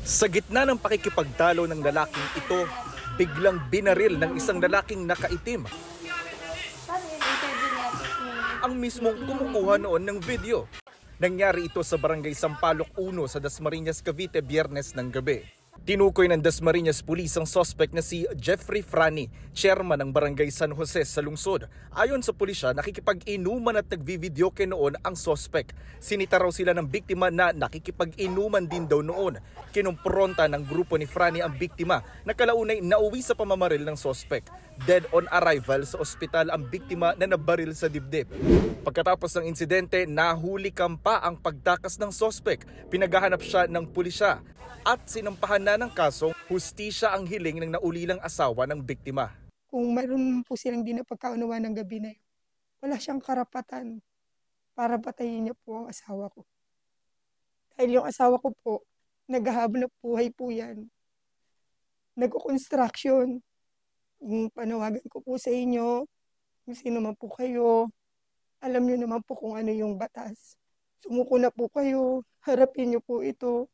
Sa gitna ng pakikipagtalo ng lalaking ito, biglang binaril ng isang lalaking nakaitim ang mismong kumukuha noon ng video. Nangyari ito sa Barangay Sampaloc 1 sa Dasmariñas, Cavite, Biyernes ng gabi. Tinukoy ng Dasmariñas Police ang suspect na si Jeffrey Frani, chairman ng Barangay San Jose sa lungsod. Ayon sa pulisya, nakikipag-inuman at nagvivideoke noon ang suspect. Sinita raw sila ng biktima na nakikipag-inuman din daw noon. Kinumpronta ng grupo ni Frani ang biktima na kalaunay nauwi sa pamamaril ng suspect. Dead on arrival sa ospital ang biktima na nabaril sa dibdib. Pagkatapos ng insidente, nahuli pa ang pagtakas ng suspect. Pinaghahanap siya ng pulisya at sinampahan na ng kasong hustisya ang hiling ng naulilang asawa ng biktima. Kung mayroon po silang di na pagkaunawa ng gabi na yun, wala siyang karapatan para patayin niya po ang asawa ko. Dahil yung asawa ko po, naghahabol ng buhay po yan. Nagko-construction. Yung panawagan ko po sa inyo, kung sino man po kayo, alam niyo naman po kung ano yung batas. Sumuko na po kayo, harapin niyo po ito.